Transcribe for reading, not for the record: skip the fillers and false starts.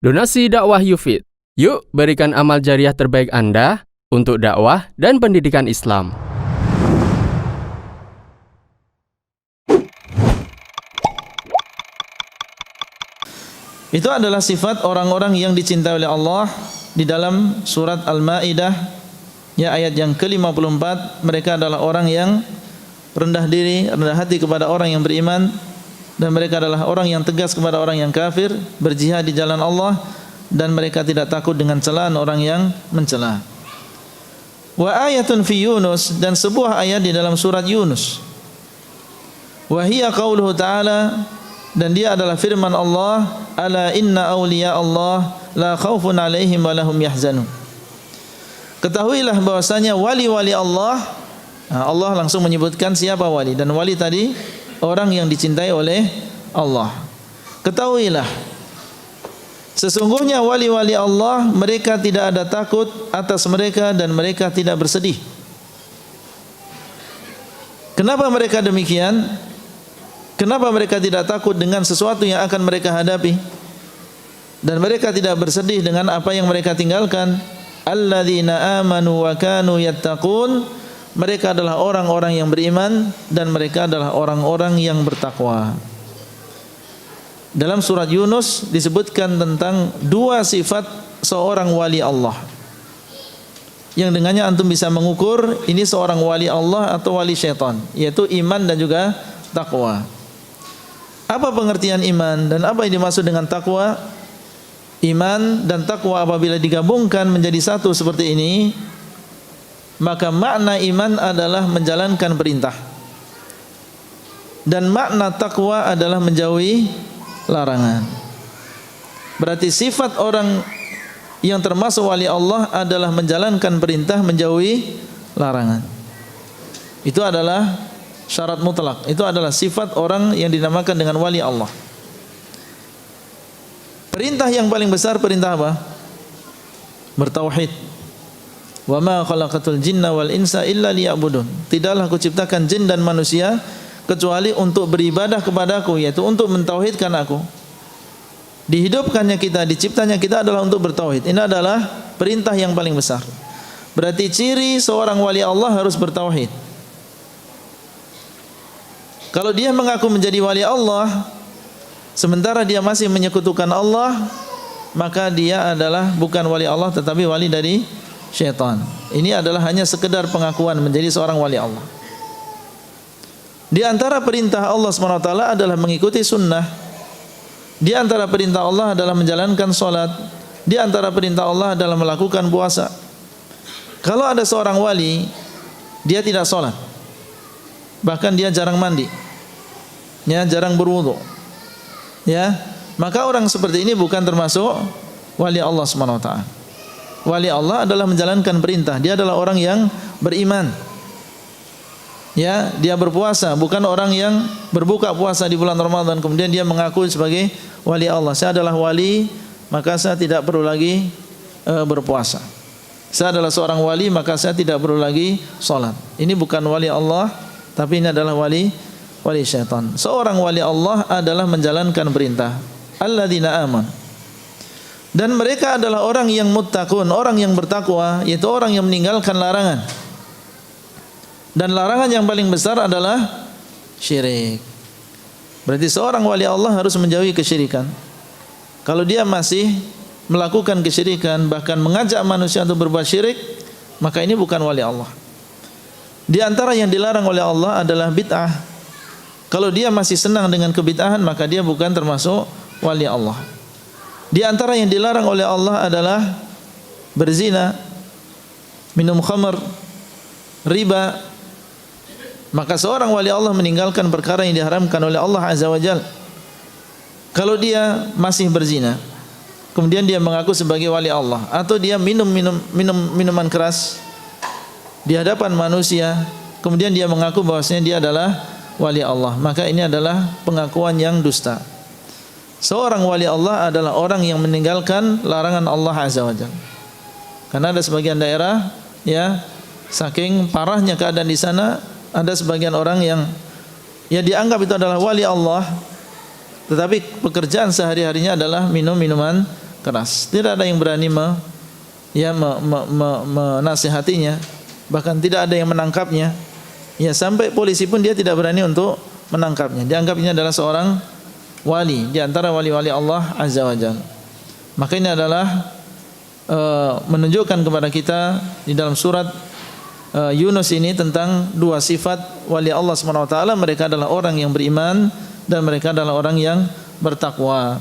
Donasi dakwah Yufid. Yuk berikan amal jariah terbaik Anda untuk dakwah dan pendidikan Islam. Itu adalah sifat orang-orang yang dicintai oleh Allah di dalam surat Al-Maidah ya, ayat yang ke-54. Mereka adalah orang yang rendah diri, rendah hati kepada orang yang beriman, dan mereka adalah orang yang tegas kepada orang yang kafir, berjihad di jalan Allah, dan mereka tidak takut dengan celaan orang yang mencela. Wa ayatun fi Yunus, dan sebuah ayat di dalam surat Yunus. Wa hiya qauluhu ta'ala, dan dia adalah firman Allah, ala inna awliya Allah la khaufun alaihim wa lahum yahzanun. Ketahuilah bahwasanya wali-wali Allah, Allah langsung menyebutkan siapa wali, dan wali tadi orang yang dicintai oleh Allah. Ketahuilah, sesungguhnya wali-wali Allah, mereka tidak ada takut atas mereka dan mereka tidak bersedih. Kenapa mereka demikian? Kenapa mereka tidak takut dengan sesuatu yang akan mereka hadapi? Dan mereka tidak bersedih dengan apa yang mereka tinggalkan. Alladzina amanu wa kanu yattaqun. Mereka adalah orang-orang yang beriman dan mereka adalah orang-orang yang bertakwa. Dalam surat Yunus disebutkan tentang dua sifat seorang wali Allah, yang dengannya antum bisa mengukur ini seorang wali Allah atau wali syaitan, yaitu iman dan juga takwa. Apa pengertian iman dan apa yang dimaksud dengan takwa? Iman dan takwa apabila digabungkan menjadi satu seperti ini, maka makna iman adalah menjalankan perintah, dan makna takwa adalah menjauhi larangan. Berarti sifat orang yang termasuk wali Allah adalah menjalankan perintah, menjauhi larangan. Itu adalah syarat mutlak. Itu adalah sifat orang yang dinamakan dengan wali Allah. Perintah yang paling besar perintah apa? Bertauhid. Wa ma khalaqatul jinna wal insa illa liya'budun. Tidaklah aku ciptakan jin dan manusia kecuali untuk beribadah kepadaku, yaitu untuk mentauhidkan aku. Dihidupkannya kita, diciptanya kita adalah untuk bertauhid. Ini adalah perintah yang paling besar. Berarti ciri seorang wali Allah harus bertauhid. Kalau dia mengaku menjadi wali Allah sementara dia masih menyekutukan Allah, maka dia adalah bukan wali Allah tetapi wali dari syaitan. Ini adalah hanya sekedar pengakuan menjadi seorang wali Allah. Di antara perintah Allah SWT adalah mengikuti sunnah. Di antara perintah Allah adalah menjalankan sholat. Di antara perintah Allah adalah melakukan puasa. Kalau ada seorang wali, dia tidak sholat, bahkan dia jarang mandi, ya, jarang berwudu, ya, maka orang seperti ini bukan termasuk wali Allah SWT. Wali Allah adalah menjalankan perintah. Dia adalah orang yang beriman, ya, dia berpuasa, bukan orang yang berbuka puasa di bulan Ramadan kemudian dia mengaku sebagai wali Allah. Saya adalah wali, maka saya tidak perlu lagi berpuasa. Saya adalah seorang wali, maka saya tidak perlu lagi salat. Ini bukan wali Allah, tapi ini adalah wali syaitan. Seorang wali Allah adalah menjalankan perintah. Alladzina aman. Dan mereka adalah orang yang muttaqun, orang yang bertakwa, yaitu orang yang meninggalkan larangan. Dan larangan yang paling besar adalah syirik. Berarti seorang wali Allah harus menjauhi kesyirikan. Kalau dia masih melakukan kesyirikan, bahkan mengajak manusia untuk berbuat syirik, maka ini bukan wali Allah. Di antara yang dilarang oleh Allah adalah bid'ah. Kalau dia masih senang dengan kebid'ahan, maka dia bukan termasuk wali Allah. Di antara yang dilarang oleh Allah adalah berzina, minum khamr, riba. Maka seorang wali Allah meninggalkan perkara yang diharamkan oleh Allah Azza wa Jalla. Kalau dia masih berzina, kemudian dia mengaku sebagai wali Allah, atau dia minum minuman keras di hadapan manusia, kemudian dia mengaku bahwasanya dia adalah wali Allah, maka ini adalah pengakuan yang dusta. Seorang wali Allah adalah orang yang meninggalkan larangan Allah Azza wa Jalla. Karena ada sebagian daerah, ya, saking parahnya keadaan di sana, ada sebagian orang yang ya dianggap itu adalah wali Allah, tetapi pekerjaan sehari-harinya adalah minum minuman keras. Tidak ada yang berani menasihatinya, bahkan tidak ada yang menangkapnya. Ya, sampai polisi pun dia tidak berani untuk menangkapnya. Dianggapnya adalah seorang wali di antara wali-wali Allah Azza wa Jalla. Maka ini adalah menunjukkan kepada kita di dalam surat Yunus ini tentang dua sifat wali Allah Subhanahu wa taala. Mereka adalah orang yang beriman dan mereka adalah orang yang bertakwa.